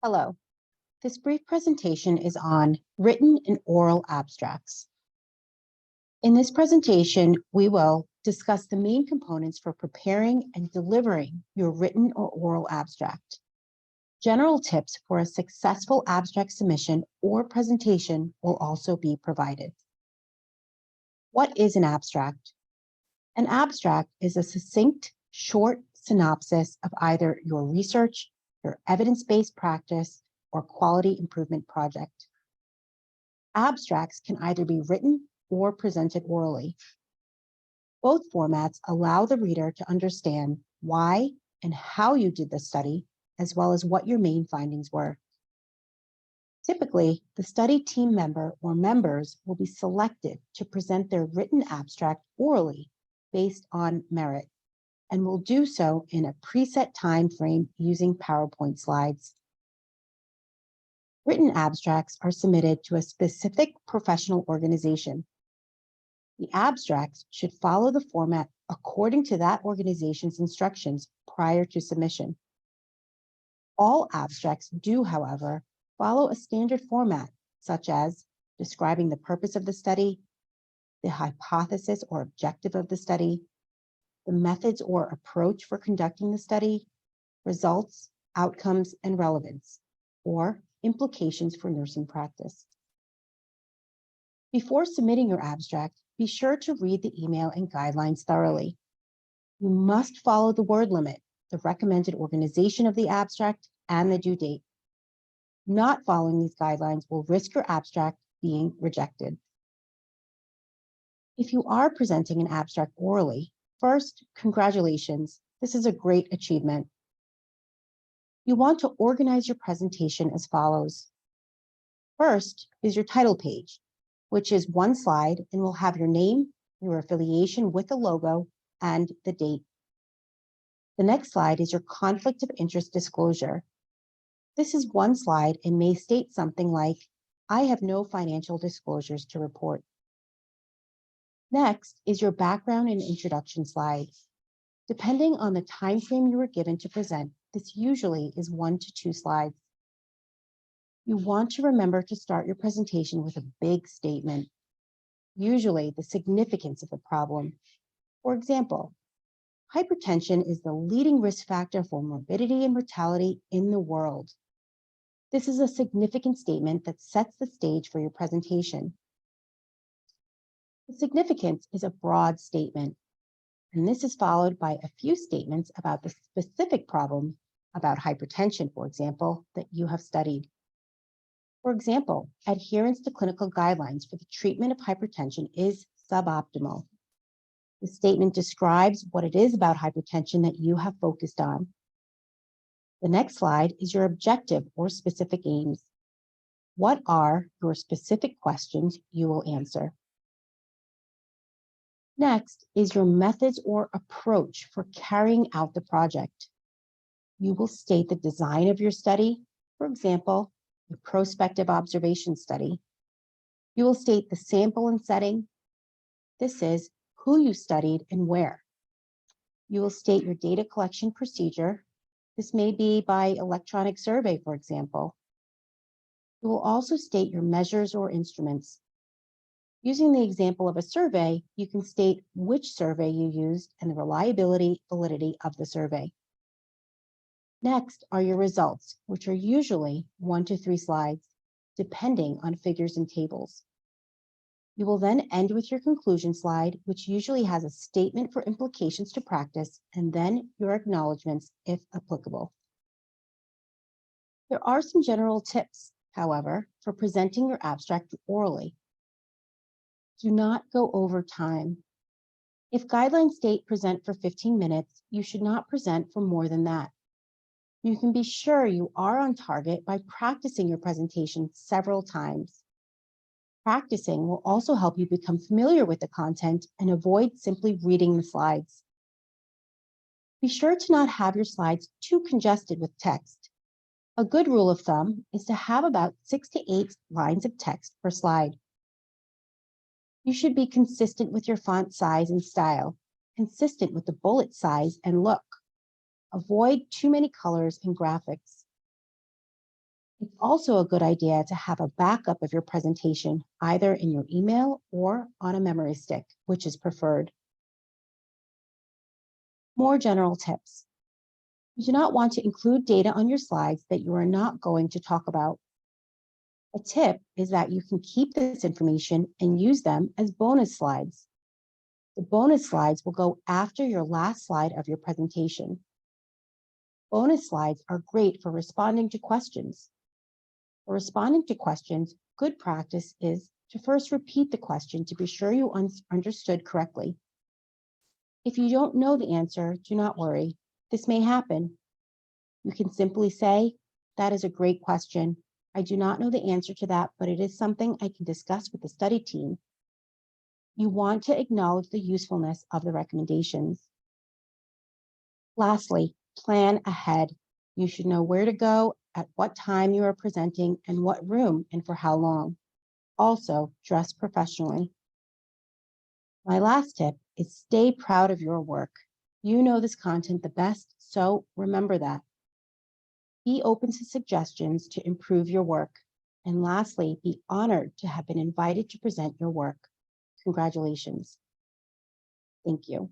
Hello. This brief presentation is on written and oral abstracts. In this presentation, we will discuss the main components for preparing and delivering your written or oral abstract. General tips for a successful abstract submission or presentation will also be provided. What is an abstract? An abstract is a succinct, short synopsis of either your research, your evidence-based practice, or quality improvement project. Abstracts can either be written or presented orally. Both formats allow the reader to understand why and how you did the study, as well as what your main findings were. Typically, the study team member or members will be selected to present their written abstract orally based on merit, and will do so in a preset time frame using PowerPoint slides. Written abstracts are submitted to a specific professional organization. The abstracts should follow the format according to that organization's instructions prior to submission. All abstracts do, however, follow a standard format, such as describing the purpose of the study, the hypothesis or objective of the study, the methods or approach for conducting the study, results, outcomes, and relevance, or implications for nursing practice. Before submitting your abstract, be sure to read the email and guidelines thoroughly. You must follow the word limit, the recommended organization of the abstract, and the due date. Not following these guidelines will risk your abstract being rejected. If you are presenting an abstract orally, first, congratulations. This is a great achievement. You want to organize your presentation as follows. First is your title page, which is one slide and will have your name, your affiliation with the logo, and the date. The next slide is your conflict of interest disclosure. This is one slide and may state something like, I have no financial disclosures to report. Next is your background and introduction slide. Depending on the time frame you were given to present, this usually is 1 to 2 slides. You want to remember to start your presentation with a big statement, usually the significance of the problem. For example, hypertension is the leading risk factor for morbidity and mortality in the world. This is a significant statement that sets the stage for your presentation. The significance is a broad statement, and this is followed by a few statements about the specific problem about hypertension, for example, that you have studied. For example, adherence to clinical guidelines for the treatment of hypertension is suboptimal. The statement describes what it is about hypertension that you have focused on. The next slide is your objective or specific aims. What are your specific questions you will answer? Next is your methods or approach for carrying out the project. You will state the design of your study, for example, a prospective observation study. You will state the sample and setting. This is who you studied and where. You will state your data collection procedure. This may be by electronic survey, for example. You will also state your measures or instruments. Using the example of a survey, you can state which survey you used and the reliability, validity of the survey. Next are your results, which are usually 1 to 3 slides, depending on figures and tables. You will then end with your conclusion slide, which usually has a statement for implications to practice, and then your acknowledgements if applicable. There are some general tips, however, for presenting your abstract orally. Do not go over time. If guidelines state present for 15 minutes, you should not present for more than that. You can be sure you are on target by practicing your presentation several times. Practicing will also help you become familiar with the content and avoid simply reading the slides. Be sure to not have your slides too congested with text. A good rule of thumb is to have about 6 to 8 lines of text per slide. You should be consistent with your font size and style, consistent with the bullet size and look. Avoid too many colors and graphics. It's also a good idea to have a backup of your presentation, either in your email or on a memory stick, which is preferred. More general tips. You do not want to include data on your slides that you are not going to talk about. A tip is that you can keep this information and use them as bonus slides. The bonus slides will go after your last slide of your presentation. Bonus slides are great for responding to questions. For responding to questions, good practice is to first repeat the question to be sure you understood correctly. If you don't know the answer, do not worry. This may happen. You can simply say, "That is a great question. I do not know the answer to that, but it is something I can discuss with the study team." You want to acknowledge the usefulness of the recommendations. Lastly, plan ahead. You should know where to go, at what time you are presenting, and what room and for how long. Also, dress professionally. My last tip is stay proud of your work. You know this content the best, so remember that. Be open to suggestions to improve your work. And lastly, be honored to have been invited to present your work. Congratulations. Thank you.